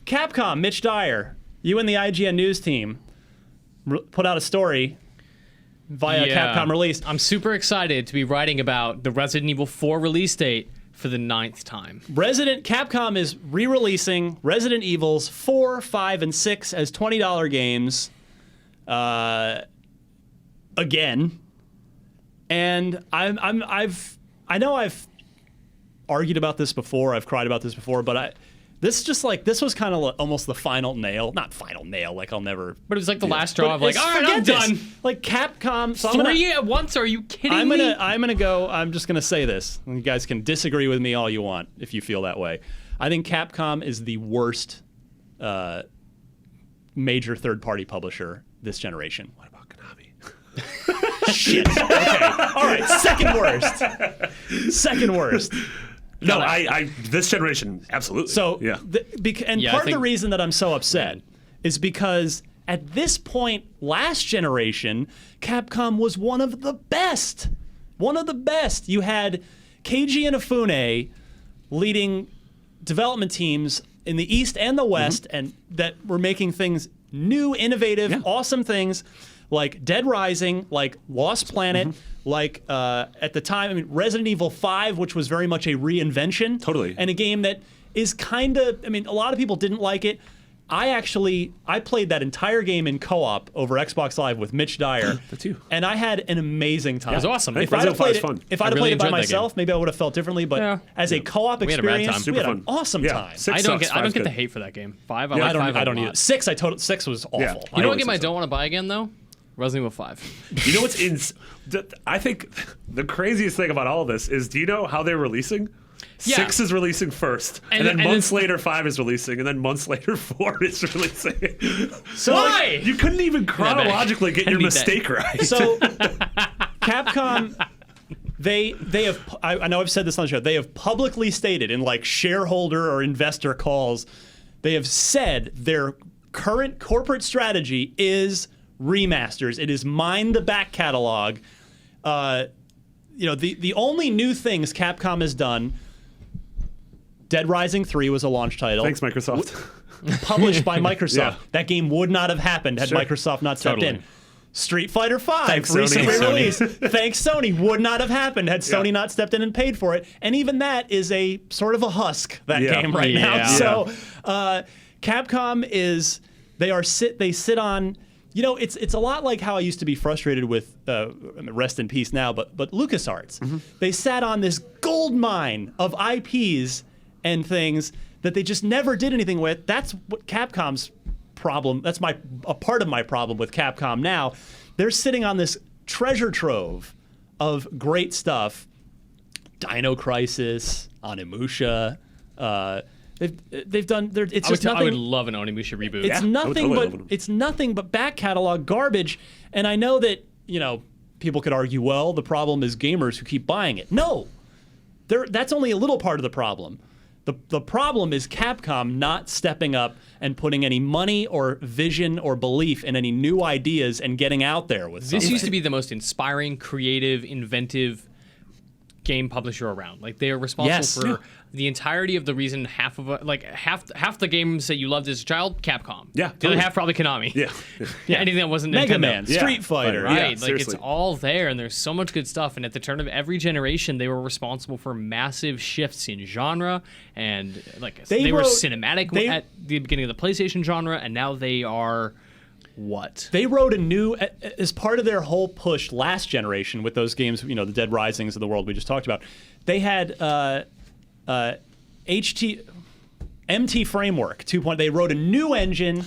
Capcom, Mitch Dyer, you and the IGN News team put out a story via Capcom release. I'm super excited to be writing about the Resident Evil 4 release date for the 9th time. Capcom is re-releasing Resident Evils 4, 5, and 6 as $20 games again. And I know I've argued about this before, I've cried about this before, but this was kind of almost the final nail. Not final nail, like I'll never. But it was like the last straw of like, all right, I'm this. done. Like Capcom. So 3 at once? Are you kidding me? I'm just gonna say this. You guys can disagree with me all you want if you feel that way. I think Capcom is the worst major third-party publisher this generation. What about Konami? Shit. Okay. All right. Second worst. No, I this generation, absolutely. So, yeah. Part of the reason that I'm so upset is because at this point, last generation, Capcom was one of the best. One of the best. You had Keiji Inafune leading development teams in the East and the West, and that were making things new, innovative, awesome things like Dead Rising, like Lost Planet, like at the time, Resident Evil 5, which was very much a reinvention. Totally. And a game that is kind of, a lot of people didn't like it. I played that entire game in co-op over Xbox Live with Mitch Dyer. That's you. And I had an amazing time. It was awesome. If I'd have played it by enjoyed myself, maybe I would have felt differently. But as a co-op We had a rad experience, time. we had Super an fun. awesome time. I don't get the hate for that game. 5, I don't either. 6 was awful. Yeah. You know what game I don't want to buy again though? Resident Evil 5. You know what's I think the craziest thing about all of this is, do you know how they're releasing? Yeah. 6 is releasing first, and then months later 5 is releasing, and then months later 4 is releasing. So why? You couldn't even chronologically get your mistake right. So Capcom, they have, I know I've said this on the show, they have publicly stated in like shareholder or investor calls, they have said their current corporate strategy is remasters. It is mine the back catalog. The only new things Capcom has done, Dead Rising 3 was a launch title. Thanks, Microsoft. Published by Microsoft. Yeah. That game would not have happened had Microsoft not stepped in. Street Fighter 5, Thanks, recently Sony. released. Thanks, Sony. Would not have happened had Sony not stepped in and paid for it. And even that is a sort of a husk, that game right now. So Capcom is, they sit on, it's a lot like how I used to be frustrated with, rest in peace now, but LucasArts. They sat on this gold mine of IPs and things that they just never did anything with. That's what Capcom's problem. That's a part of my problem with Capcom now. They're sitting on this treasure trove of great stuff. Dino Crisis, Onimusha. They've done. It's just nothing. I would love an Onimusha reboot. It's nothing but back catalog garbage. And I know that people could argue, well, the problem is gamers who keep buying it. No, that's only a little part of the problem. The problem is Capcom not stepping up and putting any money or vision or belief in any new ideas and getting out there with something. This used to be the most inspiring, creative, inventive game publisher around. Like, they are responsible for the entirety of the reason half the games that you loved as a child, Capcom. Yeah, The other half probably Konami. Yeah. Anything that wasn't Mega Nintendo. Man, Street Fighter. Right, Yeah, it's all there, and there's so much good stuff. And at the turn of every generation, they were responsible for massive shifts in genre, and they were cinematic at the beginning of the PlayStation genre, and now they are what? They wrote a new, as part of their whole push last generation with those games, the Dead Risings of the world we just talked about. They had MT Framework 2.0. They wrote a new engine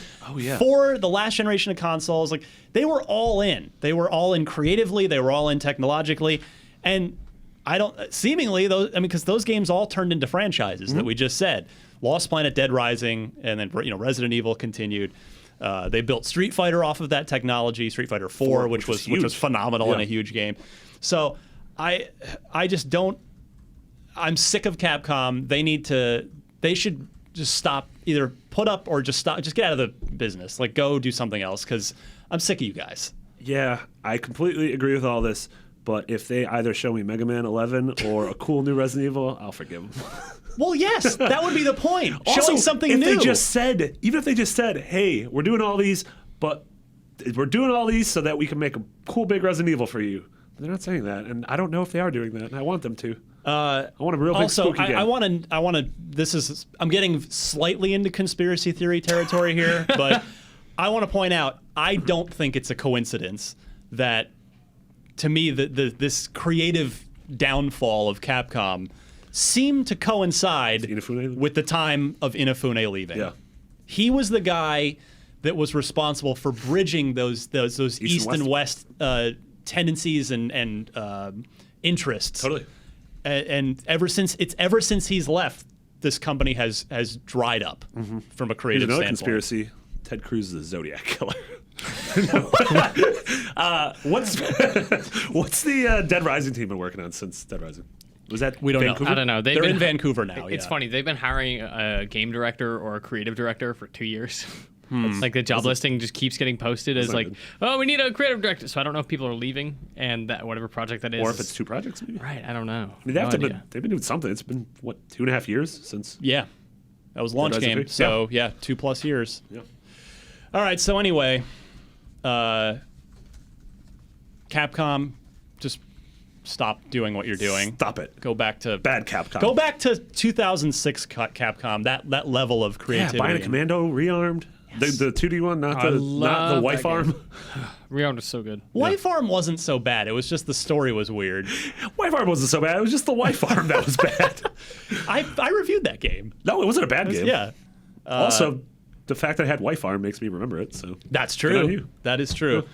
for the last generation of consoles. Like, they were all in. They were all in creatively. They were all in technologically, and because those games all turned into franchises that we just said. Lost Planet, Dead Rising, and then Resident Evil continued. They built Street Fighter off of that technology. Street Fighter 4, which was phenomenal and a huge game. So I just don't. I'm sick of Capcom. They should just stop, either put up or just stop. Just get out of the business. Like, go do something else, because I'm sick of you guys. Yeah, I completely agree with all this. But if they either show me Mega Man 11 or a cool new Resident Evil, I'll forgive them. Well, yes, that would be the point. Also, Showing something if new. even if they just said, hey, we're doing all these, but we're doing all these so that we can make a cool big Resident Evil for you. But they're not saying that, and I don't know if they are doing that, and I want them to. I want a real big spooky game. I want to. I'm getting slightly into conspiracy theory territory here, but I want to point out I don't think it's a coincidence that, to me, this creative downfall of Capcom seemed to coincide with the time of Inafune leaving. Yeah. He was the guy that was responsible for bridging those East and West tendencies and interests. Totally. And ever since he's left, this company has dried up from a creative Here's another standpoint. conspiracy. Ted Cruz is a Zodiac killer. What's the Dead Rising team been working on since Dead Rising? Was that we don't Vancouver? know. I don't know. They're in Vancouver now. It's yeah. funny. They've been hiring a game director or a creative director for 2 years. Like the job listing just keeps getting posted as like, oh, we need a creative director. So I don't know if people are leaving and that whatever project that is. Or if it's 2 projects, maybe. Right. I don't know. I mean, they've been doing something. It's been, 2.5 years since. Yeah. That was launch game. So, yeah, 2+ years. Yeah. All right. So, anyway, Capcom, just stop doing what you're doing. Stop it. Go back to Bad Capcom. Go back to 2006 Capcom. That level of creativity. Yeah, buying a Commando rearmed. Yes. The 2D one, not the wife arm. Rearmed was so good. Wife arm wasn't so bad. It was just the story was weird. Wife arm wasn't so bad. It was just the wife arm that was bad. I reviewed that game. No, it wasn't a bad game. Yeah. Also, the fact that I had wife arm makes me remember it. So that's true. That is true.